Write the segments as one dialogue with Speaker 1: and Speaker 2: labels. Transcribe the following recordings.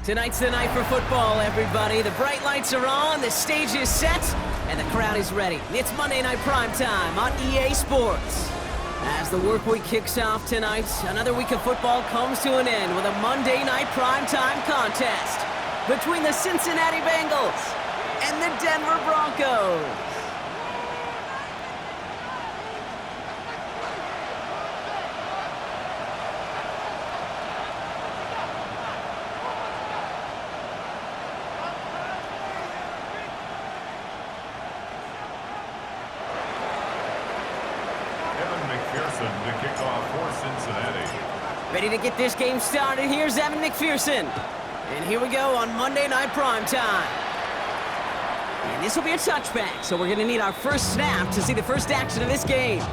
Speaker 1: Tonight's the night for football, everybody. The bright lights are on, the stage is set, and the crowd is ready. It's Monday Night Primetime on EA Sports. As the work week kicks off tonight, another week of football comes to an end with a Monday Night Primetime contest between the Cincinnati Bengals and the Denver Broncos.
Speaker 2: To kick off for Cincinnati.
Speaker 1: Ready to get this game started. Here's Evan McPherson. And here we go on Monday Night Primetime. And this will be a touchback, so we're going to need our first snap to see the first action of this game.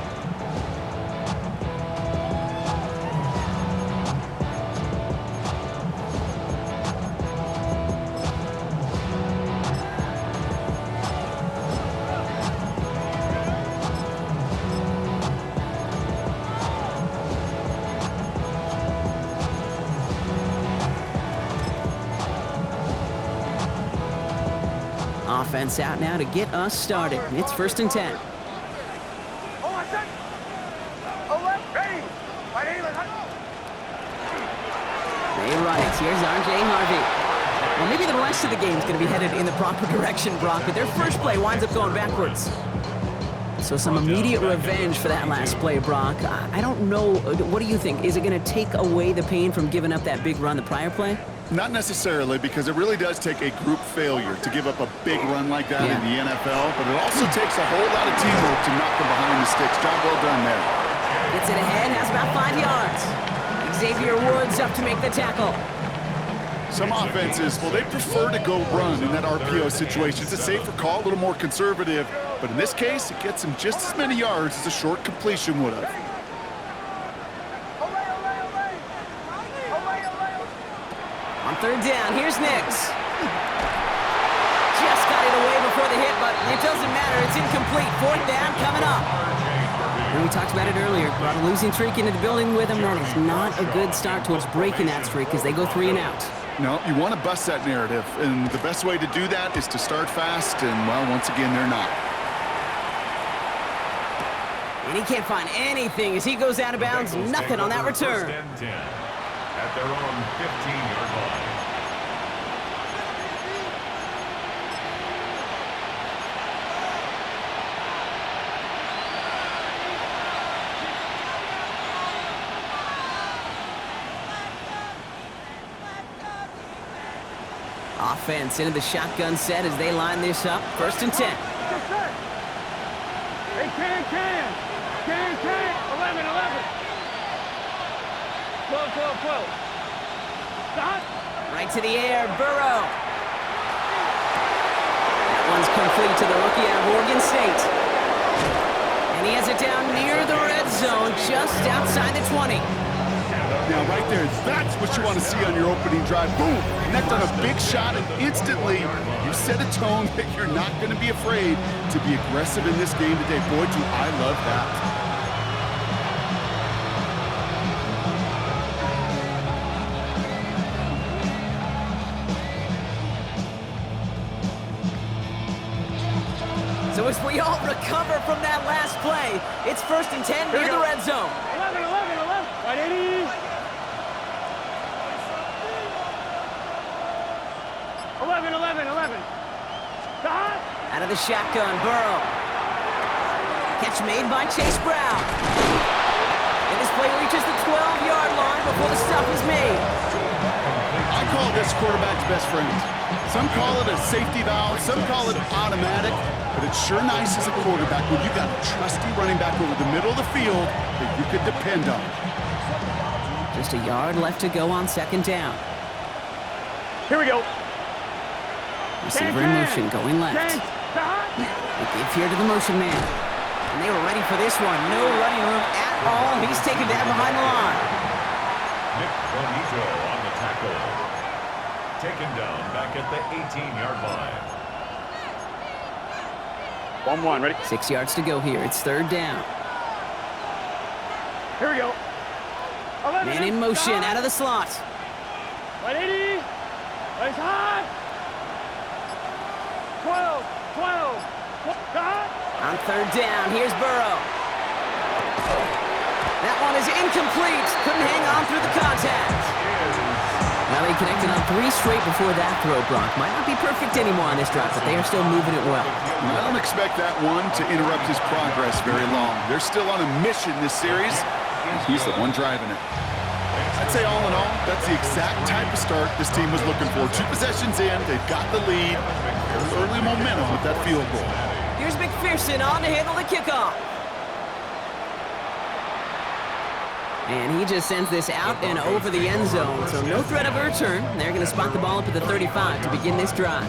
Speaker 1: Offense out now to get us started. It's 1st and 10. They run it. Here's R.J. Harvey. Well, maybe the rest of the game is going to be headed in the proper direction, Brock, but their first play winds up going backwards. So some immediate revenge for that last play, Brock. I don't know. What do you think? Is it going to take away the pain from giving up that big run the prior play?
Speaker 3: Not necessarily, because it really does take a group failure to give up a big run like that in the NFL, but it also takes a whole lot of teamwork to knock them behind the sticks. Job well done there.
Speaker 1: Gets it ahead, has about 5 yards. Xavier Woods up to make the tackle.
Speaker 3: Some offenses, well, they prefer to go run in that RPO situation. It's a safer call, a little more conservative, but in this case, it gets them just as many yards as a short completion would have.
Speaker 1: On 3rd down, here's Nix. Just got it away before the hit, but it doesn't matter. It's incomplete. 4th down coming up. And we talked about it earlier. Brought a losing streak into the building with them. That is not a good start towards breaking that streak as they go 3 and out.
Speaker 3: No, you want to bust that narrative, and the best way to do that is to start fast, and, well, once again, they're not.
Speaker 1: And he can't find anything as he goes out of bounds. Nothing on that return.
Speaker 2: At their own 15-yard line.
Speaker 1: Offense into the shotgun set as they line this up. 1st and 10.
Speaker 4: Hey, can. 11. 12. Stop.
Speaker 1: Right to the air, Burrow. That one's complete to the rookie out of Oregon State. And he has it down near the red zone, just outside the 20.
Speaker 3: Now, right there, that's what you want to see on your opening drive. Boom! Connect on a big shot, and instantly you set a tone that you're not going to be afraid to be aggressive in this game today. Boy, do I love that.
Speaker 1: So as we all recover from that last play, it's 1st and 10 near the red zone.
Speaker 4: 11. Right, 80. 11. Stop.
Speaker 1: Out of the shotgun, Burrow. Catch made by Chase Brown. And this play reaches the 12-yard line before the stop is made.
Speaker 3: I call this quarterback's best friend. Some call it a safety valve, some call it automatic, but it's sure nice as a quarterback when you got a trusty running back over the middle of the field that you could depend on.
Speaker 1: Just a yard left to go on 2nd down.
Speaker 4: Here we go.
Speaker 1: Receiver in motion, going left. They give here to the motion man. And they were ready for this one. No running room at all. He's taken down behind the line.
Speaker 2: Nick Bonito on the tackle. Taken down back at the 18-yard line.
Speaker 4: 1-1, ready?
Speaker 1: 6 yards to go here. It's 3rd down.
Speaker 4: Here we go.
Speaker 1: Man in motion, out of the slot.
Speaker 4: 180. Nice hot. 12, 12. Hot.
Speaker 1: On third down, here's Burrow. That one is incomplete. Couldn't hang on through the contact. Well, he connected on 3 straight before that throw, Brock. Might not be perfect anymore on this drive, but they are still moving it well.
Speaker 3: I don't expect that one to interrupt his progress very long. They're still on a mission this series. He's the one driving it. I'd say all in all, that's the exact type of start this team was looking for. 2 possessions in, they've got the lead. Early momentum with that field goal.
Speaker 1: Here's McPherson on to handle the kickoff. And he just sends this out and over the end zone, so no threat of a return. They're going to spot the ball up at the 35 to begin this drive.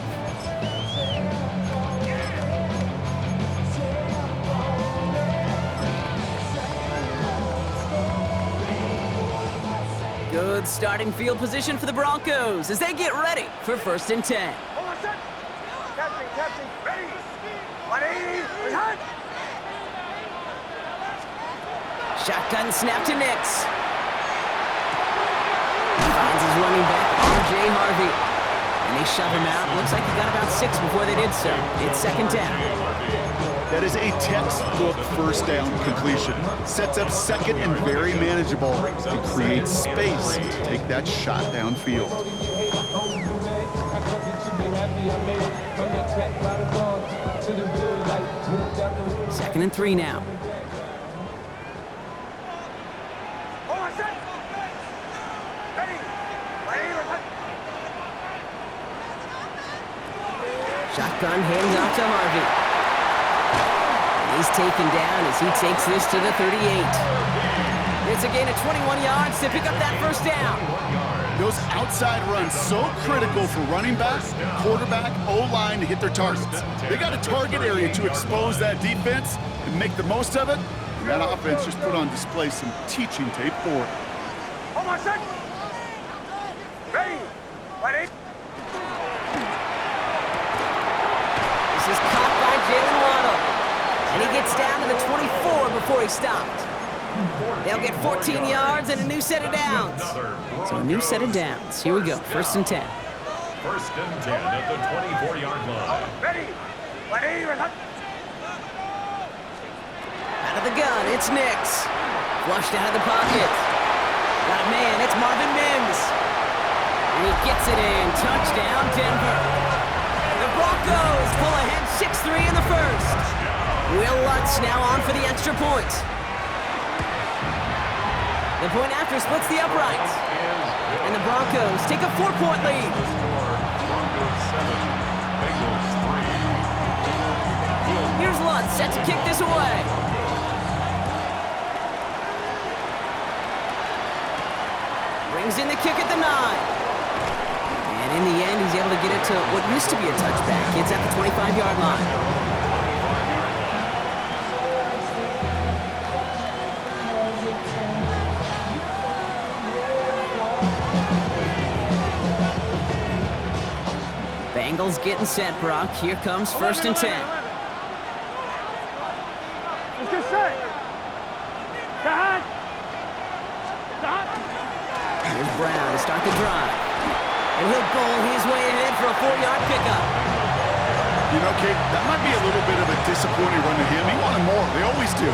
Speaker 1: Good starting field position for the Broncos as they get ready for 1st and 10.
Speaker 4: Hold on, set. Captain, ready. 180, hot.
Speaker 1: Shotgun snap to Nix. Finds his running back, R.J. Harvey. And they shove him out. Looks like he got about 6 before they did so. It's 2nd down.
Speaker 3: That is a textbook 1st down completion. Sets up 2nd and very manageable and creates space to take that shot downfield.
Speaker 1: 2nd and 3 now. Shotgun hands off to Harvey. He's taken down as he takes this to the 38. It's a gain of 21 yards to pick up that 1st down.
Speaker 3: Those outside runs so critical for running back, quarterback, O-line to hit their targets. They got a target area to expose that defense and make the most of it. And that offense just put on display some teaching tape for it.
Speaker 4: Hold on, set. Ready. 180.
Speaker 1: This is caught by Jalen Waddle. And he gets down to the 24 before he stopped. They'll get 14 yards and a new set of downs. So a new set of downs. Here we go, 1st and 10.
Speaker 2: 1st and 10 at the 24-yard line.
Speaker 4: Ready. 180, hot.
Speaker 1: Out of the gun, it's Nix. Flushed out of the pocket. Got a man, it's Marvin Mims. And he gets it in. Touchdown, Denver. The Broncos pull ahead 6-3 in the 1st. Will Lutz now on for the extra point. The point after splits the uprights. And the Broncos take a 4-point lead.
Speaker 2: Broncos 7, Bengals 3.
Speaker 1: Here's Lutz set to kick this away. Brings in the kick at the 9. And in the end, he's able to get it to what used to be a touchback. It's at the 25-yard line. Bengals getting set, Brock. Here comes 1st and 10.
Speaker 4: Let's get set. Hot.
Speaker 1: Here's Brown to start the drive. And he'll bowl his way ahead for a 4-yard pickup.
Speaker 3: You know, Kate, that might be a little bit of a disappointing run to him. He wanted more. They always do.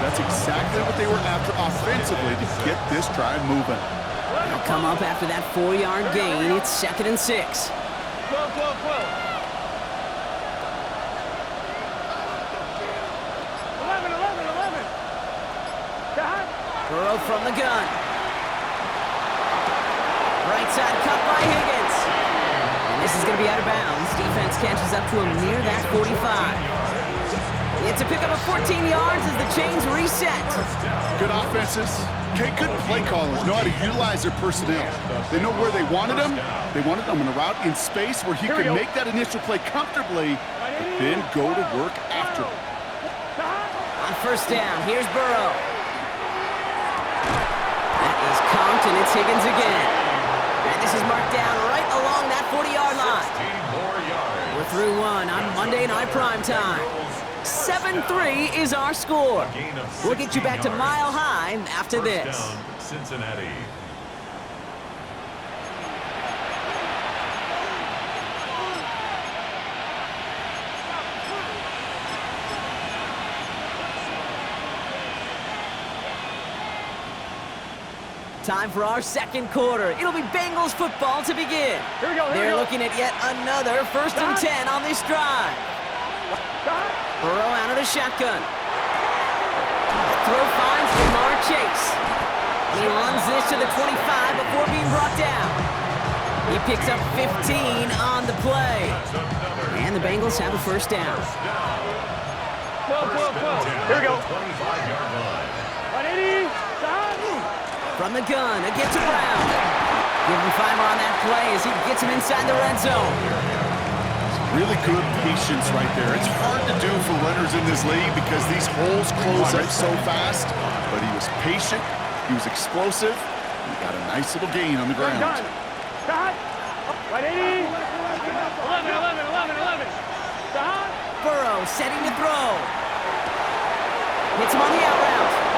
Speaker 3: That's exactly what they were after offensively to get this drive moving.
Speaker 1: They'll come up after that 4-yard gain. It's 2nd and 6.
Speaker 4: 12. 11. Hot.
Speaker 1: Burrow from the gun. Right side cut by Higgins. And this is going to be out of bounds. Defense catches up to him near that 45. It's a pickup of 14 yards as the chains reset.
Speaker 3: Good offenses. Kate, good play callers know how to utilize their personnel. They know where they wanted them. They wanted them in a route in space where he could make that initial play comfortably, but then go to work after.
Speaker 1: On 1st down, here's Burrow. That is Compton, and it's Higgins again. And this is marked down right along that 40-yard line. We're through one on Monday Night Primetime. 7-3 is our score. We'll get you back to Mile High after this.
Speaker 2: Cincinnati.
Speaker 1: Time for our second quarter. It'll be Bengals football to begin.
Speaker 4: Here we go,
Speaker 1: They're looking at yet another 1st and 10 on this drive. Burrow out of the shotgun. Throw finds Jamar Chase. He runs this to the 25 before being brought down. He picks up 15 on the play. And the Bengals have a first down.
Speaker 4: Here we go.
Speaker 2: 25-yard line.
Speaker 4: 180.
Speaker 1: From the gun, it gets to Brown. Give him 5 on that play as he gets him inside the red zone.
Speaker 3: Really good patience right there. It's hard to do for runners in this league because these holes close up so fast. But he was patient, he was explosive, he got a nice little gain on the ground.
Speaker 4: Done. Done. 180. 11. Done.
Speaker 1: Burrow setting to throw. Hits him on the out route.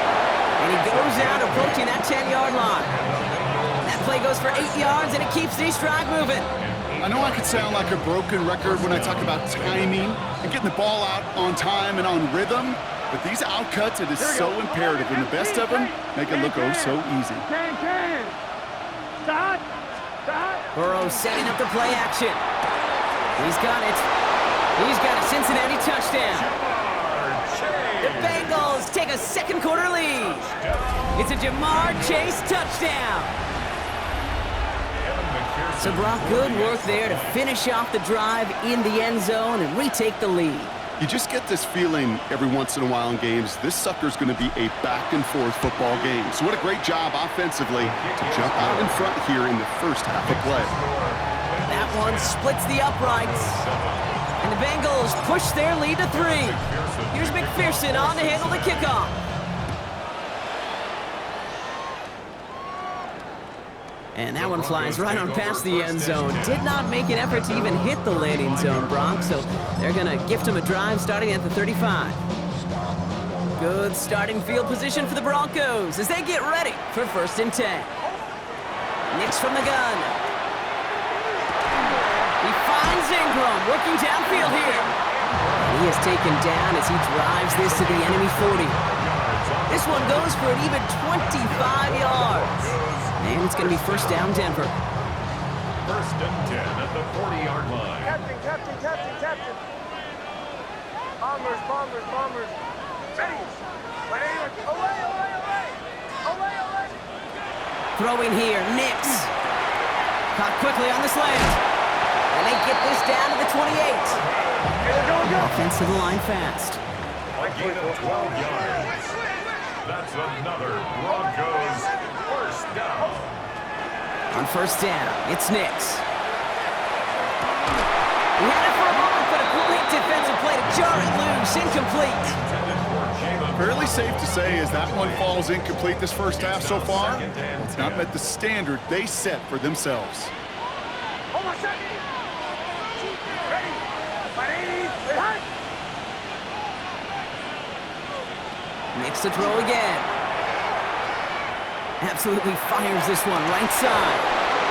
Speaker 1: And he goes out approaching that 10-yard line. That play goes for 8 yards, and it keeps this drive moving.
Speaker 3: I know I could sound like a broken record when I talk about timing and getting the ball out on time and on rhythm, but these outcuts, it is so imperative, and the best of them make it look oh so easy.
Speaker 4: Start.
Speaker 1: Burrow setting up the play action. He's got it. He's got a Cincinnati touchdown. The Bengals take a second quarter lead. It's a Jamar Chase touchdown. So Brock, good work there to finish off the drive in the end zone and retake the lead.
Speaker 3: You just get this feeling every once in a while in games, this sucker's going to be a back-and-forth football game. So what a great job offensively to jump out in front here in the first half of play.
Speaker 1: That one splits the uprights. And the Bengals push their lead to 3. Here's McPherson on to handle the kickoff. And that one flies right on past the end zone. Did not make an effort to even hit the landing zone, Brock, so they're going to gift him a drive starting at the 35. Good starting field position for the Broncos as they get ready for 1st and 10. Nix from the gun. He finds Ingram working downfield here. He is taken down as he drives this to the enemy 40. This one goes for an even 25 yards. And it's going to be 1st down Denver.
Speaker 2: 1st and 10 at the 40-yard line.
Speaker 4: Captain. Bombers. Ready. Away.
Speaker 1: Throwing here, Nix. Caught quickly on the slant. And they get this down to the 28. Offensive line fast.
Speaker 2: A gain of 12 yards. That's another Broncos 1st down.
Speaker 1: On 1st down, it's Nix. He had it for a moment, but a complete defensive play to jar it loose. Incomplete.
Speaker 3: Fairly safe to say as that one falls incomplete this first half so far, it's not met the standard they set for themselves.
Speaker 4: Hold on a second. Ready. 180.
Speaker 1: Nix to throw again. Absolutely fires this one right side.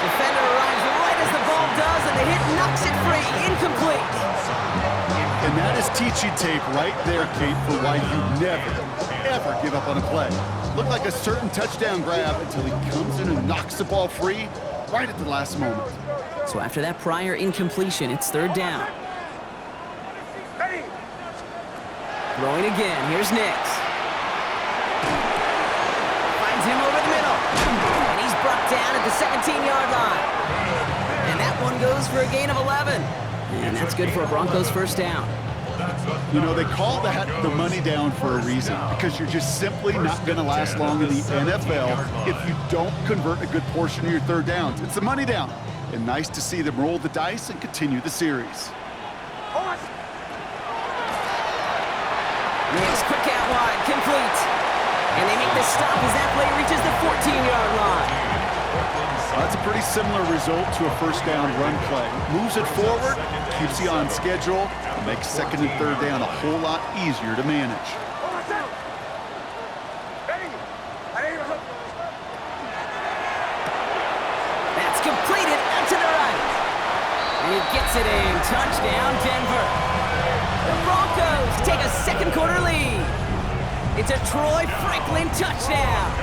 Speaker 1: Defender arrives right as the ball does, and the hit knocks it free. Incomplete.
Speaker 3: And that is teaching tape right there, Kate, for why you never, ever give up on a play. Looked like a certain touchdown grab until he comes in and knocks the ball free right at the last moment.
Speaker 1: So after that prior incompletion, it's 3rd down.
Speaker 4: Ready.
Speaker 1: Throwing again. Here's Nix. Finds him over the middle. And he's brought down at the 17-yard line. And that one goes for a gain of 11. And that's good for a Broncos 1st down.
Speaker 3: You know, they call that the money down for a reason, because you're just simply not going to last long in the NFL if you don't convert a good portion of your 3rd downs. It's the money down. And nice to see them roll the dice and continue the series.
Speaker 1: Nix quick out wide, complete. And they make the stop as that play reaches the 14-yard line.
Speaker 3: That's a pretty similar result to a 1st down run play. Moves it forward, keeps you on schedule, and makes 2nd and 3rd down a whole lot easier to manage.
Speaker 1: That's completed out to the right. And he gets it in. Touchdown, Denver. The Broncos take a second quarter lead. It's a Troy Franklin touchdown.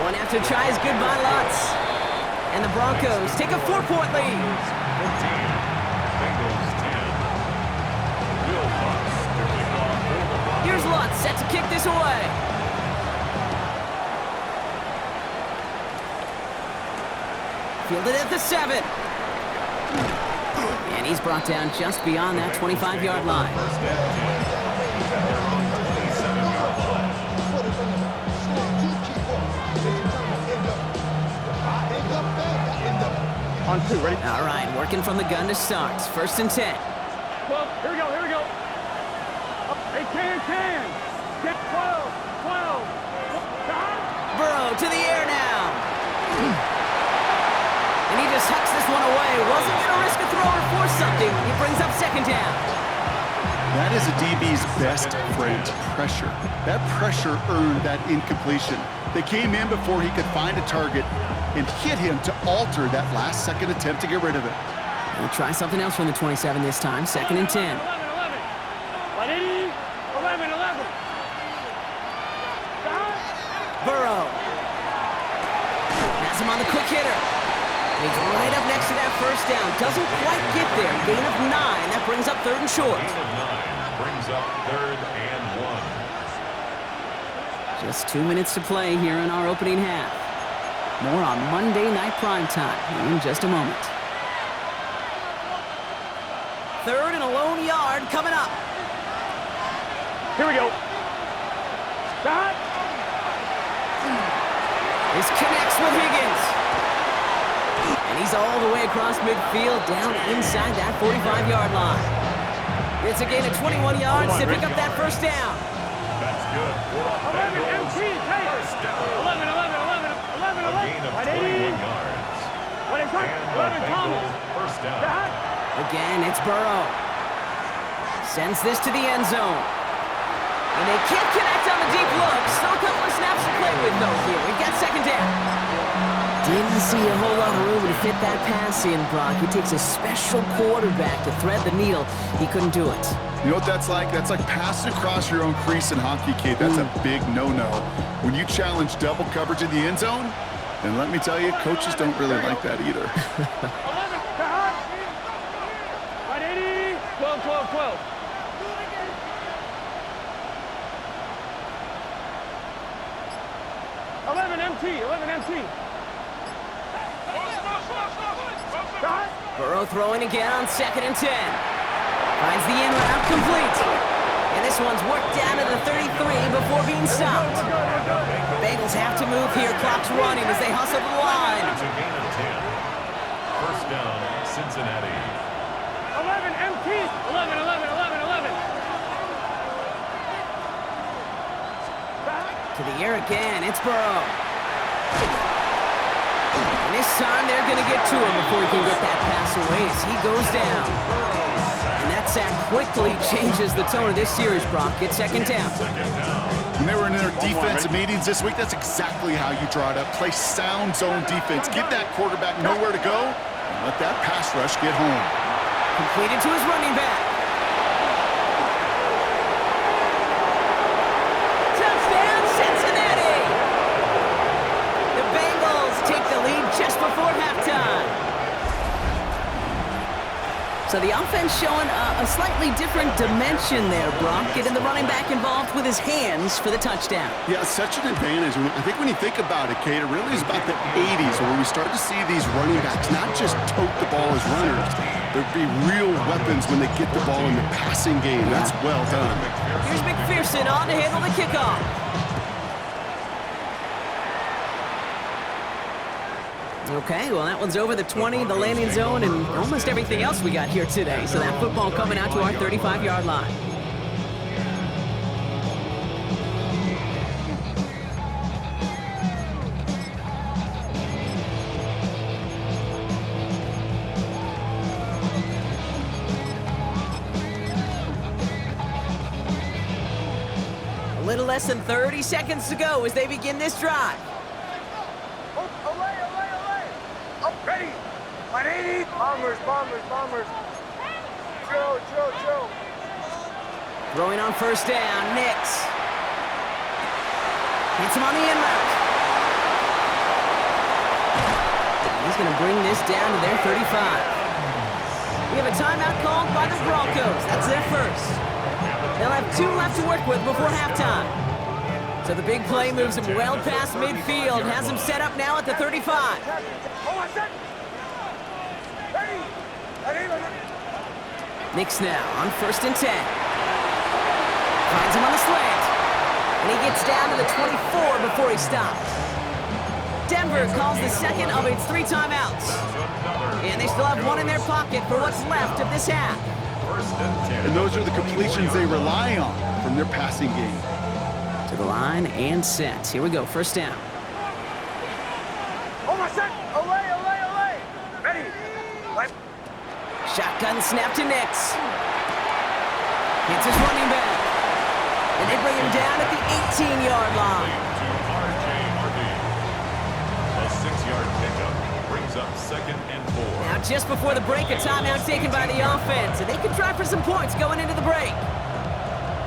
Speaker 1: Going after tries, goodbye Lutz. And the Broncos take a 4-point lead.
Speaker 2: 14. Bengals 10. Will Lutz to kick off for the Broncos.
Speaker 1: Here's Lutz set to kick this away. Fielded at the 7. And he's brought down just beyond that 25-yard line.
Speaker 2: First and 10. They're on the 27-yard line.
Speaker 4: On 2, ready?
Speaker 1: All right, working from the gun to start. First and 10.
Speaker 4: 12, here we go. Up, 10, 10, 12, 12.
Speaker 1: Burrow to the air now. And he just hucks this one away. Wasn't going to risk a throw or force something. He brings up second down.
Speaker 3: That is a DB's best friend, pressure. That pressure earned that incompletion. They came in before he could find a target and hit him to alter that last-second attempt to get rid of it.
Speaker 1: We'll try something else from the 27 this time. Second and 10.
Speaker 4: 11, 11.
Speaker 1: Burrow. Has him on the quick hitter. He's right up next to that first down. Doesn't quite get there. Gain of 9. That brings up third and short.
Speaker 2: Gain of 9 brings up third and 1.
Speaker 1: Just 2 minutes to play here in our opening half. More on Monday Night Primetime in just a moment. Third and a lone yard coming up.
Speaker 4: Here we go. Stop.
Speaker 1: This connects with Higgins. And he's all the way across midfield, down inside that 45-yard line. It's a gain of 21 yards to pick up that first down.
Speaker 2: That's good.
Speaker 4: 11, MT, take it. 11.
Speaker 2: A gain of 21 yards.
Speaker 4: What is that?
Speaker 2: And
Speaker 4: 11,
Speaker 2: the
Speaker 4: Thomas.
Speaker 2: Bengals first down.
Speaker 1: Again, it's Burrow. Sends this to the end zone. And they can't connect on the deep look. Still a couple of snaps to play with, though, here. We've got second down. Didn't see a whole lot of room to fit that pass in, Brock. It takes a special quarterback to thread the needle. He couldn't do it.
Speaker 3: You know what that's like? That's like passing across your own crease in hockey, Kate. That's a big no-no. When you challenge double coverage in the end zone, and let me tell you, coaches don't really like that either.
Speaker 4: 11, 12. 11 MT.
Speaker 1: Burrow throwing again on second and 10. Finds the in route complete. And this one's worked down to the 33 before being stopped. Bengals have to move here. Clock's running as they hustle the line.
Speaker 2: It's a gain of 10. First down, Cincinnati.
Speaker 4: 11 MT. 11.
Speaker 1: To the air again. It's Burrow. And this time they're going to get to him before he can get that pass away as he goes down. And that sack quickly changes the tone of this series, Brock. It's second down.
Speaker 3: When they were in their defensive meetings this week, that's exactly how you draw it up. Play sound zone defense. Give that quarterback nowhere to go, and let that pass rush get home.
Speaker 1: Completed to his running back. Touchdown, Cincinnati! The Bengals take the lead just before halftime. So the offense showing a slightly different dimension there, Brock. Getting the running back involved with his hands for the touchdown.
Speaker 3: Yeah, such an advantage. I think when you think about it, Kate, it really is about the 80s where we start to see these running backs not just tote the ball as runners. There'd be real weapons when they get the ball in the passing game. That's well done.
Speaker 1: Here's McPherson on to handle the kickoff. Okay, well, that one's over the 20, the landing zone, and almost everything else we got here today. So that football coming out to our 35-yard line. A little less than 30 seconds to go as they begin this drive.
Speaker 4: Away. Up, ready. 180. Bombers. Joe.
Speaker 1: Throwing on first down, Nix. Hits him on the in route. he's going to bring this down to their 35. We have a timeout called by the Broncos. That's their first. They'll have 2 left to work with before halftime. So the big play moves him well past midfield, has him set up now at the 35. Knicks now on 1st and 10. Finds him on the slant. And he gets down to the 24 before he stops. Denver calls the second of its 3 timeouts. And they still have 1 in their pocket for what's left of this half.
Speaker 3: And those are the completions they rely on from their passing game.
Speaker 1: To the line and set. Here we go, 1st down.
Speaker 4: Ready.
Speaker 1: Shotgun snap to Knicks. Hits his running back. And they bring him down at the 18-yard line.
Speaker 2: A 6-yard pickup brings up 2nd and 4.
Speaker 1: Now just before the break, a timeout taken by the offense. And they can try for some points going into the break.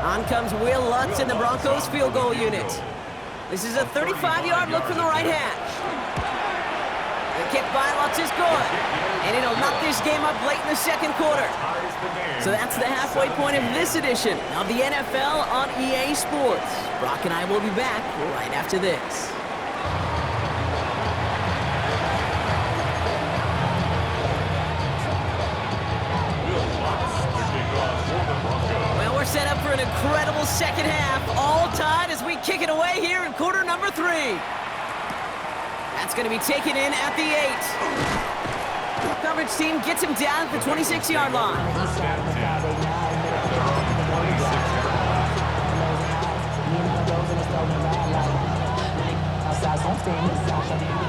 Speaker 1: On comes Will Lutz in the Broncos field goal unit. This is a 35-yard look from the right hash. The kick by Lutz is good. And it'll knock this game up late in the 2nd quarter. So that's the halfway point of this edition of the NFL on EA Sports. Brock and I will be back right after this. Well, we're set up for an incredible second half, all tied as we kick it away here in quarter number 3. That's going to be taken in at the 8. The coverage team gets him down at the 26-yard line.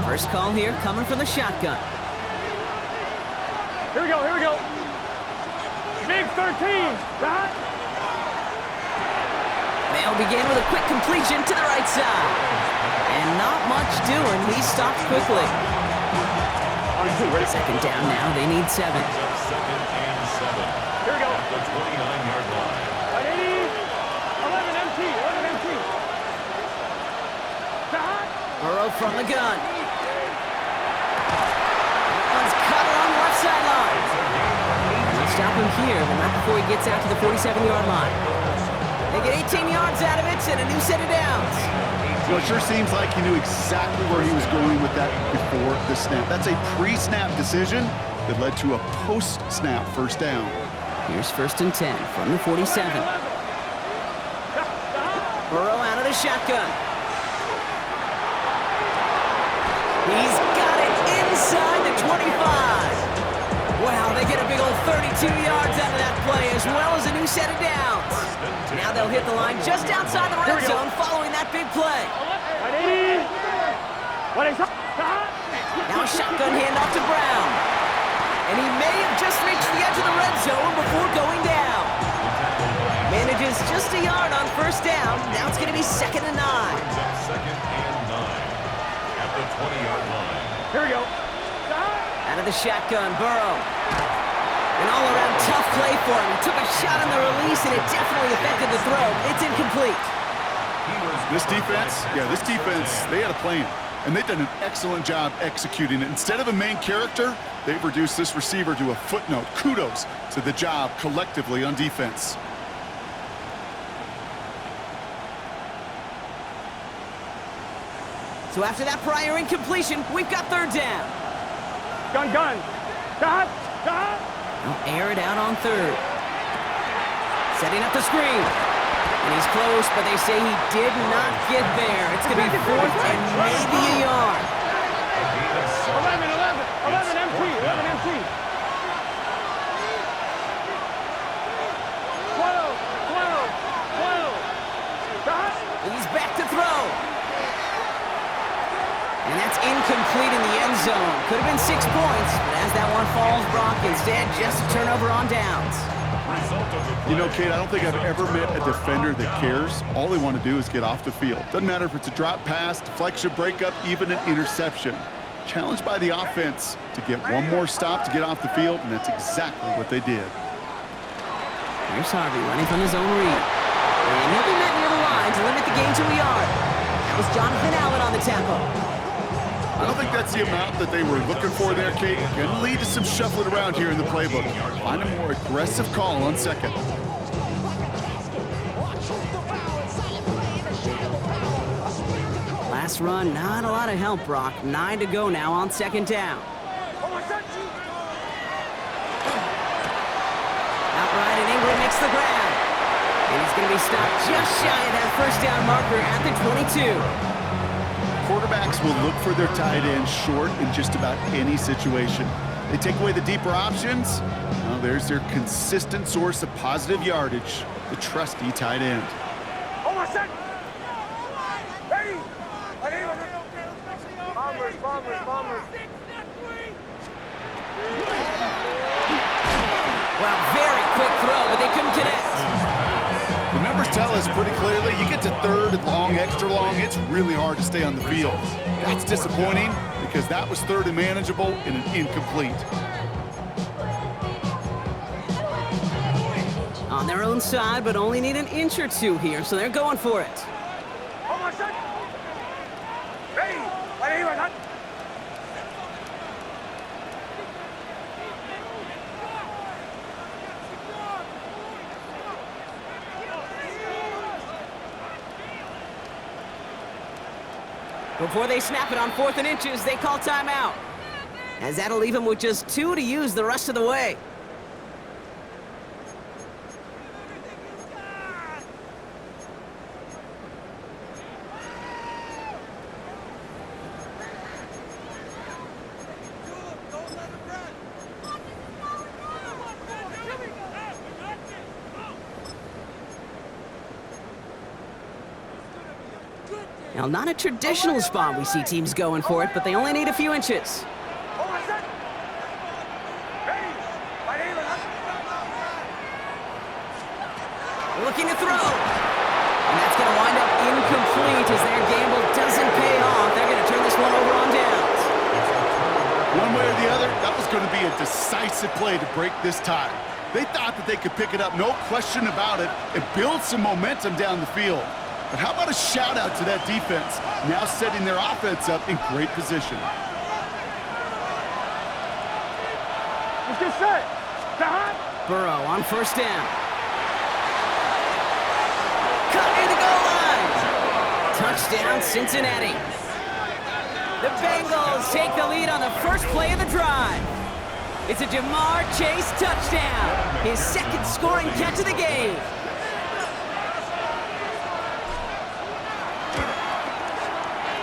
Speaker 1: First call here coming from the shotgun.
Speaker 4: Here we go. Big 13.
Speaker 1: They'll begin with a quick completion to the right side. And not much doing. He stopped quickly. 2nd down now. They need 7.
Speaker 2: 2nd and 7.
Speaker 4: Here we go.
Speaker 2: At the 29-yard line.
Speaker 4: 11 MT.
Speaker 1: Burrow from the gun. That one's cut along the left sideline. They'll stop him here, but not before he gets out to the 47-yard line. They get 18 yards out of it and a new set of downs.
Speaker 3: Well, it sure seems like he knew exactly where he was going with that before the snap. That's a pre-snap decision that led to a post-snap 1st down.
Speaker 1: Here's 1st and 10 from the 47. Burrow out of the shotgun. He's got it inside the 25. Wow, they get a big old 32 yards out of that play, as well as a new set of downs. Now they'll hit the line just outside the red zone following that big play. Now a shotgun handoff to Brown. And he may have just reached the edge of the red zone before going down. Manages just a yard on 1st down. Now it's going to be 2nd and 9.
Speaker 2: 2nd and 9. At the 20-yard line.
Speaker 4: Here we go.
Speaker 1: Out of the shotgun, Burrow. An all-around tough play for him. He took a shot on the release, and it definitely affected the throw. It's incomplete.
Speaker 3: This defense, they had a plan, and they've done an excellent job executing it. Instead of a main character, they've reduced this receiver to a footnote. Kudos to the job collectively on defense.
Speaker 1: So after that prior incompletion, we've got 3rd down.
Speaker 4: Gun.
Speaker 1: They'll air it out on 3rd. Setting up the screen. And he's close, but they say he did not get there. It's going to be 4th and maybe a yard.
Speaker 4: 11 MT. 12.
Speaker 1: He's back to throw. And that's incomplete in the end zone. Could have been 6 points, but as that one falls, Brock, instead just a turnover on downs.
Speaker 3: You know, Kate, I don't think I've ever met a defender that cares. All they want to do is get off the field. Doesn't matter if it's a drop pass, deflection, breakup, even an interception. Challenged by the offense to get one more stop to get off the field, and that's exactly what they did.
Speaker 1: Here's Harvey running from his own read. And he'll be met near the line to limit the game to a yard. That was Jonathan Allen on the tackle.
Speaker 3: I don't think that's the amount that they were looking for there, Kate. Going to lead to some shuffling around here in the playbook. Find a more aggressive call on second.
Speaker 1: Last run, not a lot of help, Brock. 9 to go now on second down. Outright, and Ingram makes the grab. And he's going to be stopped just shy of that first down marker at the 22.
Speaker 3: Quarterbacks will look for their tight end short in just about any situation. They take away the deeper options. Well, there's their consistent source of positive yardage, the trusty tight end.
Speaker 1: Wow, very quick throw, but they couldn't connect.
Speaker 3: The numbers tell us pretty clearly, you get to third and long, extra long, it's really hard to stay on the field. That's disappointing because that was third and manageable and an incomplete.
Speaker 1: On their own side, but only need an inch or two here, so they're going for it. Before they snap it on 4th and inches, they call timeout. As that'll leave them with just 2 to use the rest of the way. Now, not a traditional spot we see teams going for it, but they only need a few inches. Looking to throw. And that's going to wind up incomplete as their gamble doesn't pay off. They're going to turn this one over on downs.
Speaker 3: One way or the other, that was going to be a decisive play to break this tie. They thought that they could pick it up, no question about it, and build some momentum down the field. But how about a shout-out to that defense, now setting their offense up in great position.
Speaker 4: Let's get set.
Speaker 1: Burrow on first down. Cut near the goal line. Touchdown, Cincinnati. The Bengals take the lead on the first play of the drive. It's a Jamar Chase touchdown, his second scoring catch of the game.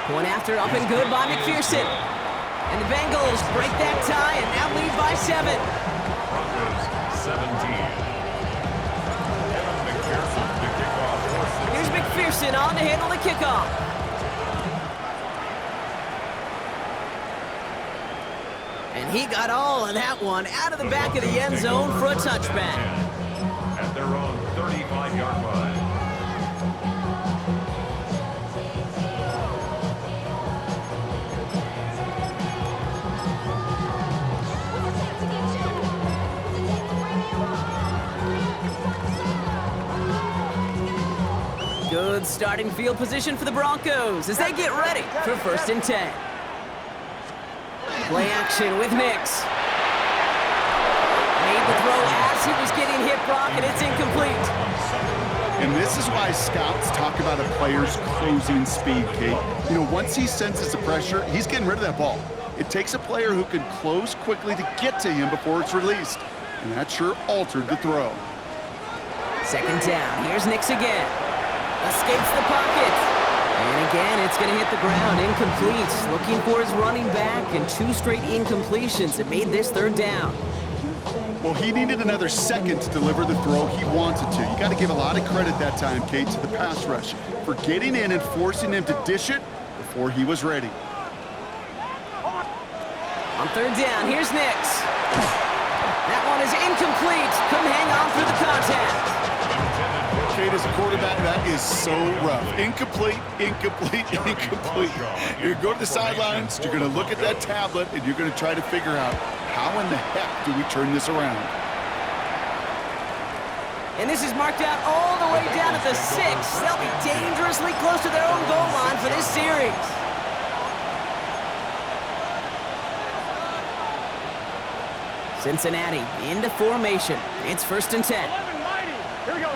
Speaker 1: Point after up and good by McPherson. And the Bengals break that tie and now lead by 7.
Speaker 2: Broncos 17. Evan McPherson to kick off.
Speaker 1: Here's McPherson on to handle the kickoff. And he got all of that one out of the back of the end zone for a touchback.
Speaker 2: At their own 35-yard line.
Speaker 1: Good starting field position for the Broncos as they get ready for 1st and 10. Play action with Nix. Made the throw as he was getting hit, Brock, and it's incomplete.
Speaker 3: And this is why scouts talk about a player's closing speed, Kate. You know, once he senses the pressure, he's getting rid of that ball. It takes a player who can close quickly to get to him before it's released. And that sure altered the throw.
Speaker 1: 2nd down. Here's Nix again. Escapes the pocket. And again, it's going to hit the ground. Incomplete. Looking for his running back, and 2 straight incompletions. It made this 3rd down.
Speaker 3: Well, he needed another second to deliver the throw he wanted to. You got to give a lot of credit that time, Kate, to the pass rush for getting in and forcing him to dish it before he was ready.
Speaker 1: On 3rd down, here's Nix. That one is incomplete. Couldn't hang on through the contact.
Speaker 3: Kate, as a quarterback, that is so rough. Incomplete, incomplete, incomplete. You're going to the sidelines, you're going to look at that tablet, and you're going to try to figure out how in the heck do we turn this around.
Speaker 1: And this is marked out all the way down at the 6. They'll be dangerously close to their own goal line for this series. Cincinnati into formation. It's 1st and 10.
Speaker 4: 11 mighty. Here we go.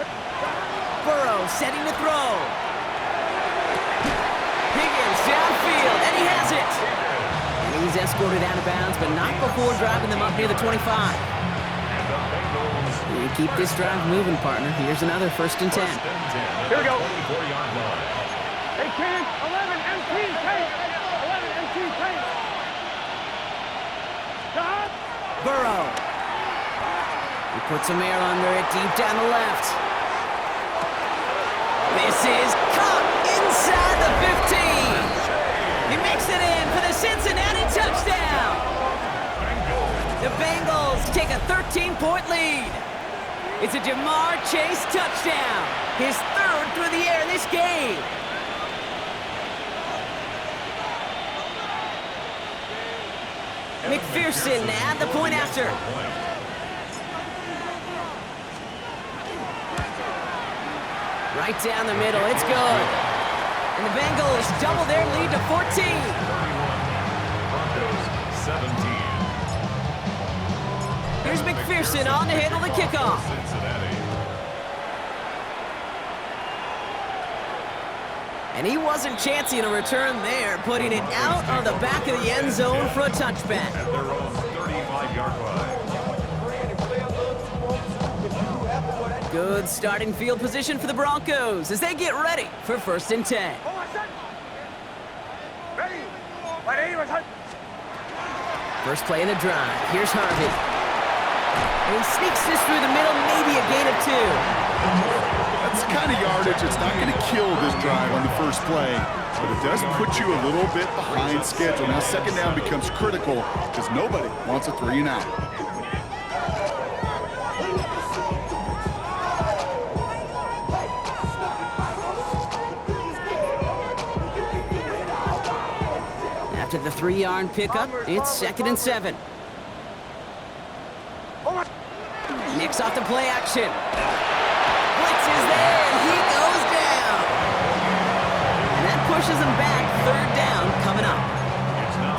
Speaker 1: Burrow setting to throw. Higgins downfield, and he has it. And he's escorted out of bounds, but not before driving them up near the 25. You keep this drive moving, partner. Here's another 1st and 10.
Speaker 4: Here we go.
Speaker 2: 24-yard line.
Speaker 4: Hey, Ken. 11 MT. Tank. 11 MT. Tank. God.
Speaker 1: Burrow. He puts some air under it deep down the left. This is caught inside the 15. He makes it in for the Cincinnati touchdown. The Bengals take a 13-point lead. It's a Jamar Chase touchdown. His 3rd through the air in this game. McPherson at the point after. Right down the middle, it's good. And the Bengals double their lead to 14.
Speaker 2: Broncos 17.
Speaker 1: Here's McPherson on to handle the kickoff.
Speaker 2: Cincinnati.
Speaker 1: And he wasn't chancing a return there, putting it out of the back of the end zone for a touchback.
Speaker 2: At their own 35-yard line.
Speaker 1: Good starting field position for the Broncos as they get ready for 1st and 10.
Speaker 4: Hold on, son. Ready. My name is Hunt.
Speaker 1: First play of the drive. Here's Harvey. And he sneaks this through the middle, maybe a gain of 2.
Speaker 3: That's the kind of yardage that's not going to kill this drive on the first play, but it does put you a little bit behind schedule. Now 2nd down becomes critical because nobody wants a 3-and-out.
Speaker 1: After the 3-yard pickup, it's 2nd and 7.
Speaker 4: Hold on.
Speaker 1: Knicks off the play action. Blitz is there, and he goes down. And that pushes him back. 3rd down coming up.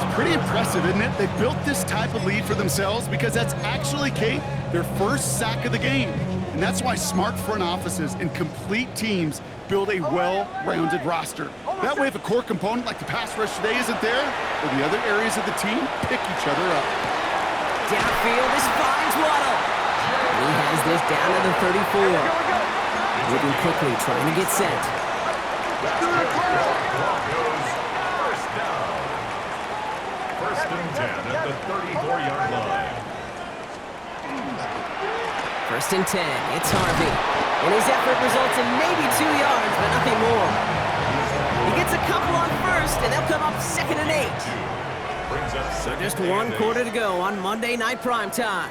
Speaker 3: It's pretty impressive, isn't it? They built this type of lead for themselves because that's actually, Kate, their first sack of the game. And that's why smart front offices and complete teams build a well-rounded roster. That way, if a core component like the pass rush today isn't there, or the other areas of the team pick each other up.
Speaker 1: Downfield, this finds Waddle. He has this down to the 34. Moving quickly, trying to get set.
Speaker 2: Broncos 1st down. 1st and 10 at the 34-yard line.
Speaker 1: 1st and 10, it's Harvey. And his effort results in maybe 2 yards, but nothing more. He gets a couple on 1st, and they'll come up 2nd and 8. So just 1 quarter to go on Monday Night Primetime.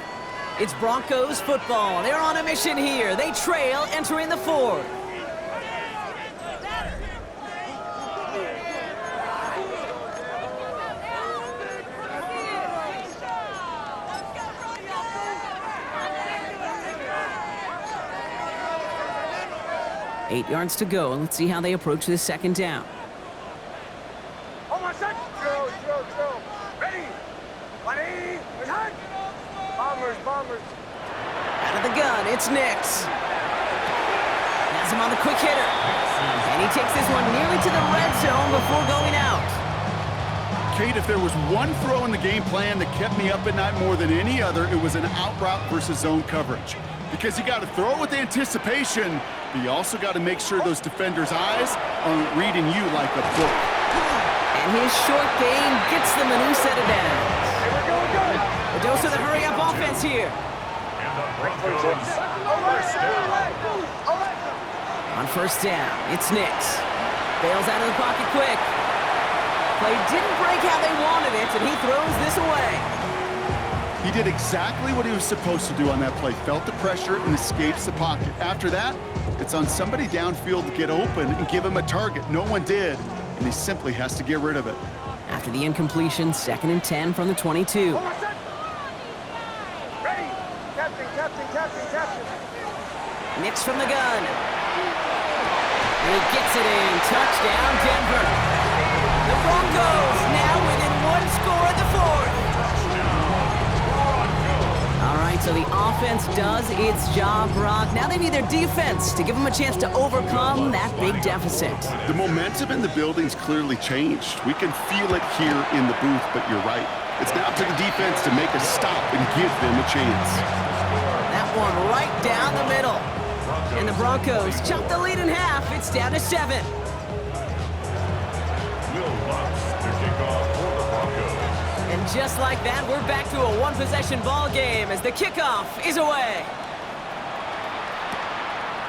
Speaker 1: It's Broncos football. They're on a mission here. They trail entering the 4th. Eight yards to go, and let's see how they approach this 2nd down.
Speaker 4: Hold on, son. Drill. Ready. My name is Hunt. Bombers.
Speaker 1: Out of the gun, it's Nix. Has him on the quick hitter. And he takes this one nearly to the red zone before going out.
Speaker 3: Kate, if there was one throw in the game plan that kept me up at night more than any other, it was an out route versus zone coverage. Because you got to throw with anticipation, but you also got to make sure those defenders' eyes aren't reading you like a book.
Speaker 1: And his short game gets them a new set of downs.
Speaker 4: Here we go.
Speaker 1: A dose of the hurry-up offense here.
Speaker 2: And the Broncos 1st down.
Speaker 1: On 1st down, it's Nix. Bails out of the pocket quick. Play didn't break how they wanted it, and he throws this away.
Speaker 3: He did exactly what he was supposed to do on that play. Felt the pressure and escapes the pocket. After that, it's on somebody downfield to get open and give him a target. No one did, and he simply has to get rid of it.
Speaker 1: After the incompletion, 2nd and 10 from the 22.
Speaker 4: Hold on, son. Ready. Captain.
Speaker 1: Nix from the gun. And he gets it in. Touchdown, Denver. The Broncos now within 1 score in the 4th. right, so the offense does its job, Brock. Now they need their defense to give them a chance to overcome that big deficit.
Speaker 3: The momentum in the building's clearly changed. We can feel it here in the booth, but you're right. It's now to the defense to make a stop and give them a chance.
Speaker 1: That one right down the middle. And the Broncos chop the lead in half. It's down to 7. And just like that, we're back to a one-possession ball game as the kickoff is away.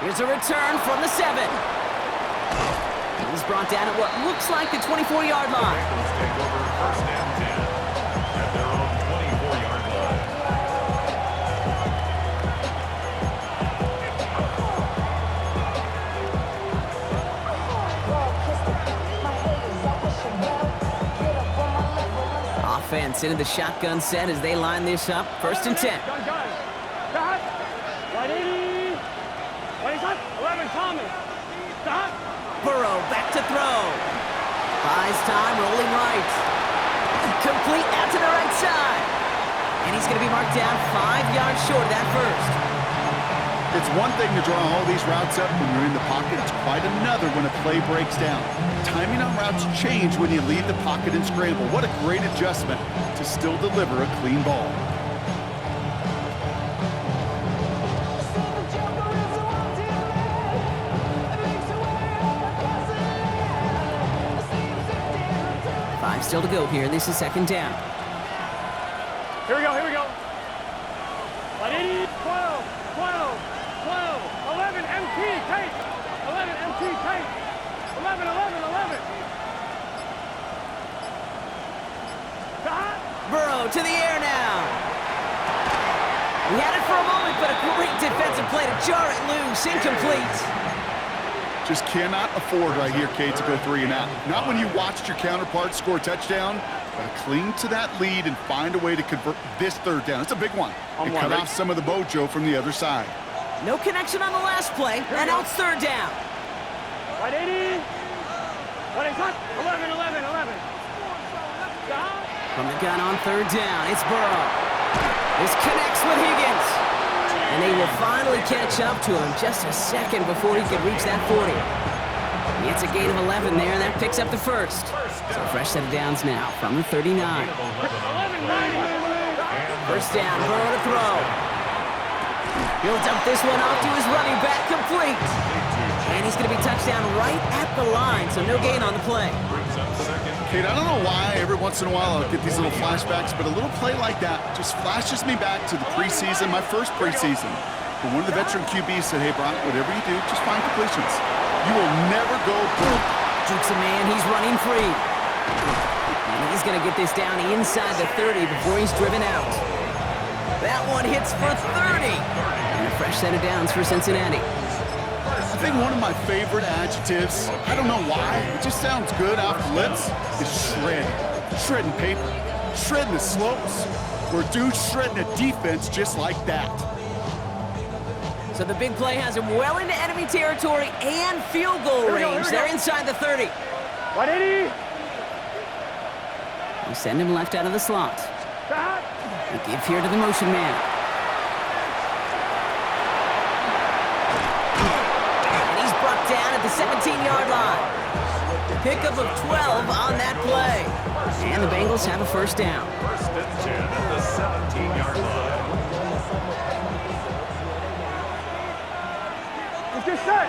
Speaker 1: Here's a return from the 7. He's brought down at what looks like the 24-yard line.
Speaker 2: Bengals take over first and 10 at their own 24-yard line.
Speaker 1: Offense into the shotgun set as they line this up. First and 10.
Speaker 4: Gun. Stop. 180. 11 Thomas. Stop.
Speaker 1: Burrow back to throw. Buys time, rolling right. Complete out to the right side. And he's going to be marked down 5 yards short of that first.
Speaker 3: It's one thing to draw all these routes up when you're in the pocket. It's quite another when a play breaks down. Timing on routes change when you leave the pocket and scramble. What a great adjustment to still deliver a clean ball.
Speaker 1: Five still to go here. This is second down.
Speaker 4: Here we go. 180. 12. 11 MT tape. 11 MT tape. 11. Stop.
Speaker 1: Burrow to the air now. He had it for a moment, but a great defensive play to jar it loose. Incomplete.
Speaker 3: Just cannot afford right here, Kate, to go 3 and out. Not when you watched your counterpart score a touchdown. Got to cling to that lead and find a way to convert this third down. It's a big one. And cut off some of the mojo from the other side.
Speaker 1: No connection on the last play, and now it's third down.
Speaker 4: 180. 11. Stop.
Speaker 1: From the gun on third down, it's Burrow. This connects with Higgins. And they will finally catch up to him just a second before he can reach that 40. He gets a gain of 11 there, and that picks up the first. So a fresh set of downs now from the 39. First down, Burrow to throw. He'll dump this one off to his running back, complete. And he's going to be touchdown right at the line, so no gain on the play.
Speaker 3: Kate, I don't know why every once in a while I'll get these little flashbacks, but a little play like that just flashes me back to the preseason, my first preseason. But one of the veteran QBs said, hey, Brock, whatever you do, just find completions. You will never go broke.
Speaker 1: Jukes a man, he's running free. And he's going to get this down inside the 30 before he's driven out. That one hits for 30. And a fresh set of downs for Cincinnati.
Speaker 3: I think one of my favorite adjectives, I don't know why, it just sounds good off the lips, is shredding. Shredding paper. Shredding the slopes. We're dudes shredding a defense just like that.
Speaker 1: So the big play has him well into enemy territory and field goal range. They're inside the 30.
Speaker 4: 180.
Speaker 1: We send him left out of the slot.
Speaker 4: Stop.
Speaker 1: We give here to the motion man. And he's brought down at the 17-yard line. Pickup of 12 on that play. And the Bengals have a first down.
Speaker 2: First and 10 at the 17-yard line.
Speaker 4: Just set.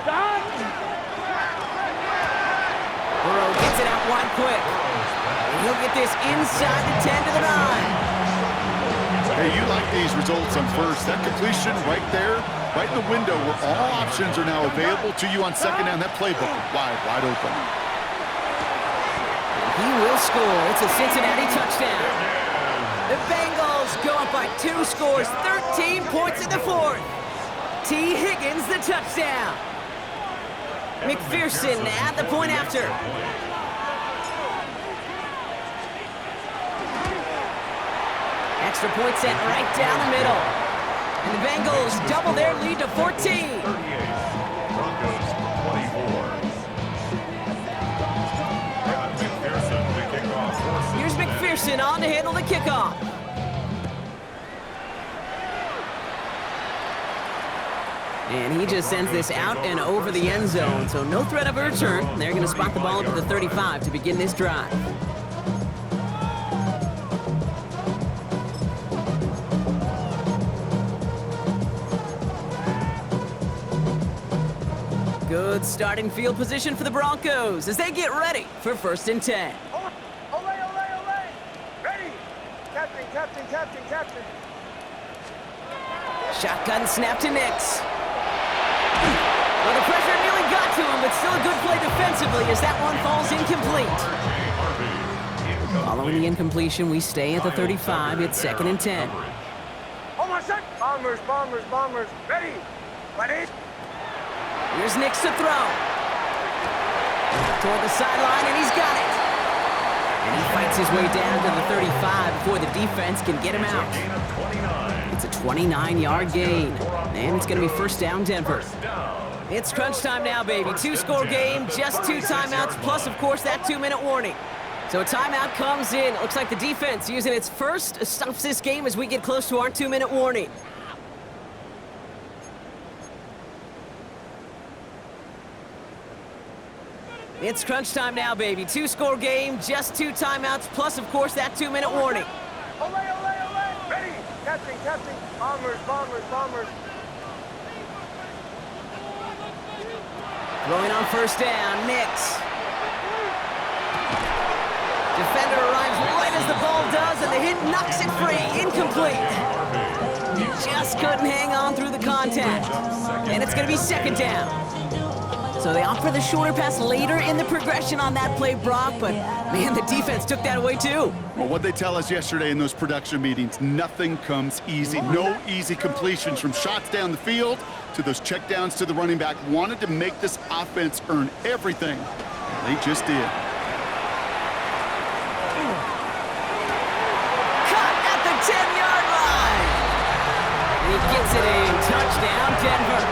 Speaker 4: Stop.
Speaker 1: Burrow gets it out wide quick. And he'll get this inside the 10 to the 9.
Speaker 3: Hey, you like these results on first. That completion right there, right in the window where all options are now available to you on second down. That playbook wide open.
Speaker 1: He will score. It's a Cincinnati touchdown. The Bengals go up by 2 scores, 13 points in the fourth. T. Higgins, the touchdown. McPherson at the point after. Extra point set right down the middle. And the Bengals double their lead to 14.
Speaker 2: 38. Broncos 24. And McPherson to kick off.
Speaker 1: Here's McPherson on to handle the kickoff. And he just sends this out and over the end zone, so no threat of a return. They're going to spot the ball up at the 35 to begin this drive. Good starting field position for the Broncos as they get ready for 1st and 10.
Speaker 4: Ole! Ready! Captain, captain, captain, captain.
Speaker 1: Shotgun snap to Nix. Well, the pressure nearly got to him, but still a good play defensively as that one falls incomplete. Following the incompletion, we stay at the 35. It's 2nd and 10.
Speaker 4: Oh, my son! Bombers. Ready! Ready!
Speaker 1: Here's Nix to throw. Toward the sideline, and he's got it. And he fights his way down to the 35 before the defense can get him out. It's a 29-yard gain. And it's going to be 1st down, Denver. It's crunch time now, baby. 2-score game, just 2 timeouts, plus, of course, that 2-minute warning. So a timeout comes in. It looks like the defense using its first stops this game as we get close to our 2-minute warning. It's crunch time now, baby. 2-score game, just 2 timeouts, plus, of course, that 2-minute warning.
Speaker 4: Ole! Ready! Captain. Bombers.
Speaker 1: Throwing on 1st down, Nix. Defender arrives right as the ball does, and the hit knocks it free. Incomplete. Just couldn't hang on through the contact. And it's going to be 2nd down. So they opt for the shorter pass later in the progression on that play, Brock, but man, the defense took that away too.
Speaker 3: Well, what they tell us yesterday in those production meetings, nothing comes easy. No easy completions from shots down the field to those checkdowns to the running back. Wanted to make this offense earn everything. They just did.
Speaker 1: Cut at the 10-yard line. He gets it in. Touchdown, Denver.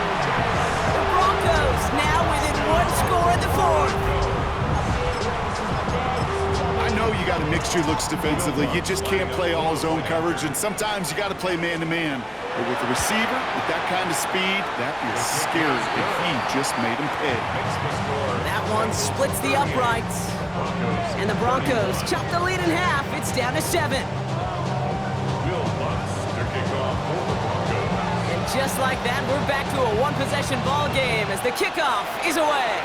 Speaker 1: The Broncos now within 1 score in the 4th.
Speaker 3: I know you got a mixture looks defensively. You just can't play all zone coverage, and sometimes you got to play man-to-man. But with the receiver, with that kind of speed, that is scary, and he just made him pay.
Speaker 1: That one splits the uprights. And the Broncos chop the lead in half. It's down to 7. And just like that, we're back to a one-possession ball game as the kickoff is away.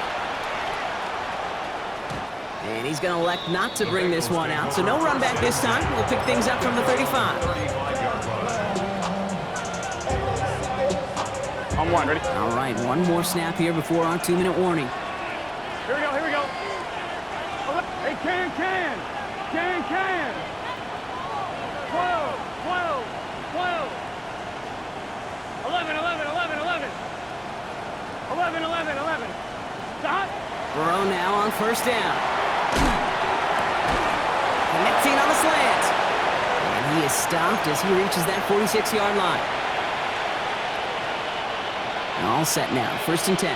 Speaker 1: And he's going to elect not to bring this one out, so no run back this time. We'll pick things up from the 35.
Speaker 4: On 1, ready?
Speaker 1: All right, one more snap here before our 2-minute warning.
Speaker 4: Here we go. Hey, can. 12. 11. Stop.
Speaker 1: Burrow now on 1st down. Connecting on the slant. And he is stopped as he reaches that 46-yard line. All set now, 1st and 10.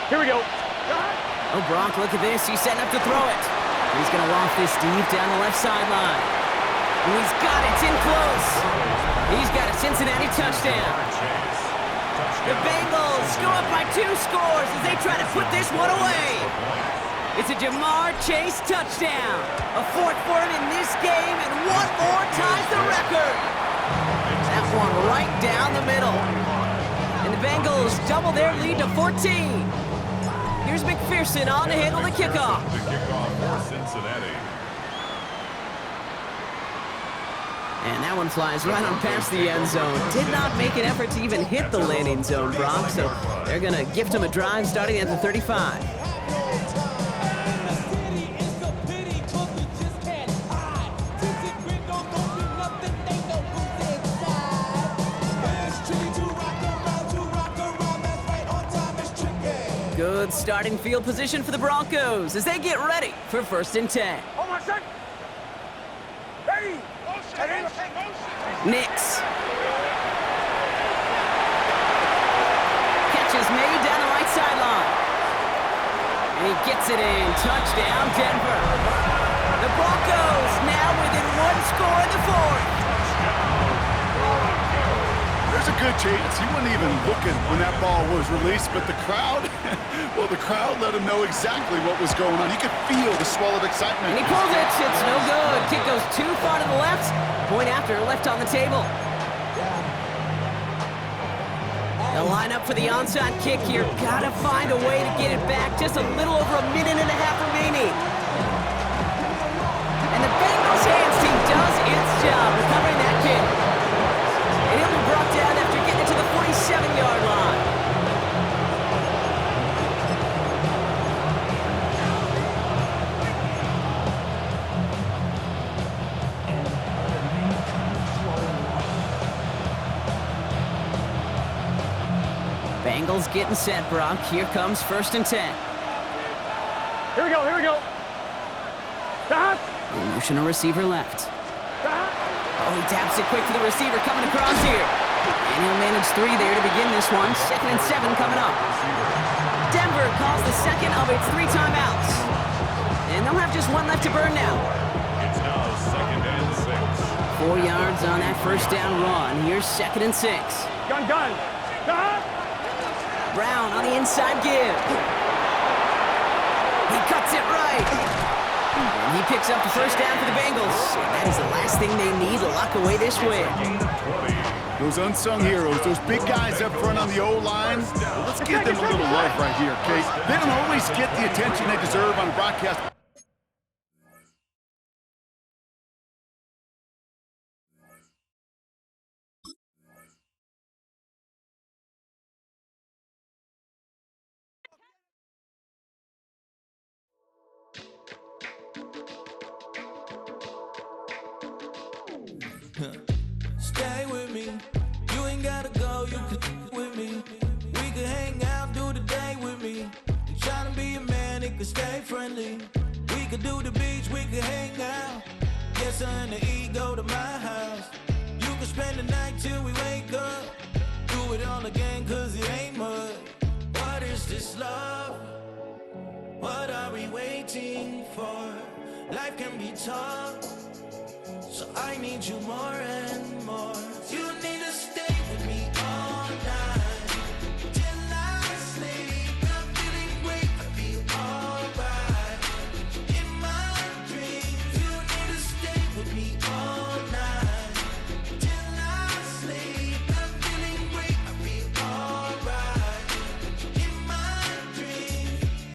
Speaker 4: Here we go.
Speaker 1: Oh, Brock, look at this. He's setting up to throw it. He's going to loft this deep down the left sideline. And he's got it in close. He's got a Cincinnati touchdown. The Bengals go up by 2 scores as they try to put this one away. It's a Jamar Chase touchdown. A 4th for him in this game, and 1 more ties the record. That one right down the middle. And the Bengals double their lead to 14. Here's McPherson on to handle the kickoff.
Speaker 2: The kickoff for Cincinnati.
Speaker 1: And that one flies right on past the end zone. Did not make an effort to even hit the landing zone, Brock, so they're going to gift him a drive starting at the 35. Good starting field position for the Broncos as they get ready for 1st and 10.
Speaker 4: Oh, my son. Ready.
Speaker 1: Nix. Catch is made down the right sideline. And he gets it in. Touchdown, Denver. The Broncos now within 1 score in the 4th.
Speaker 3: There's a good chance. He wasn't even looking when that ball was released, but the crowd, well, the crowd let him know exactly what was going on. You could feel the swell of excitement.
Speaker 1: And he pulls it. It's no good. Kick goes too far to the left. Point after, left on the table. They'll line up for the onside kick here. Gotta find a way to get it back. Just a little over a minute and a half remaining. And the Bengals hands team does its job recovering that kick. And he'll be brought down after getting it to the 47-yard line. Bengals getting set, Brock. Here comes 1st and 10.
Speaker 4: Here we go, here we go. Stop.
Speaker 1: Motion a receiver left. Oh, he taps it quick to the receiver coming across here. And he'll manage 3 there to begin this one. 2nd and 7 coming up. Denver calls the second of its 3 timeouts. And they'll have just 1 left to burn now.
Speaker 2: It's now 2nd and 6.
Speaker 1: 4 yards on that first down run. Here's 2nd and 6.
Speaker 4: Gun. Stop.
Speaker 1: Brown on the inside give. He cuts it right. And he picks up the first down for the Bengals. And that is the last thing they need to lock away this win.
Speaker 3: Those unsung heroes, those big guys up front on the O-line, well, let's give them a little love right here, okay? They don't always get the attention they deserve on a broadcast.
Speaker 5: Stay with me. You ain't gotta go, you can with me. We can hang out, do the day with me. You tryna be a man, it can stay friendly. We could do the beach, we could hang out. Yes, her and the E go to my house. You can spend the night till we wake up. Do it all again, cause it ain't mud. What is this love? What are we waiting for? Life can be tough, so I need you more and more.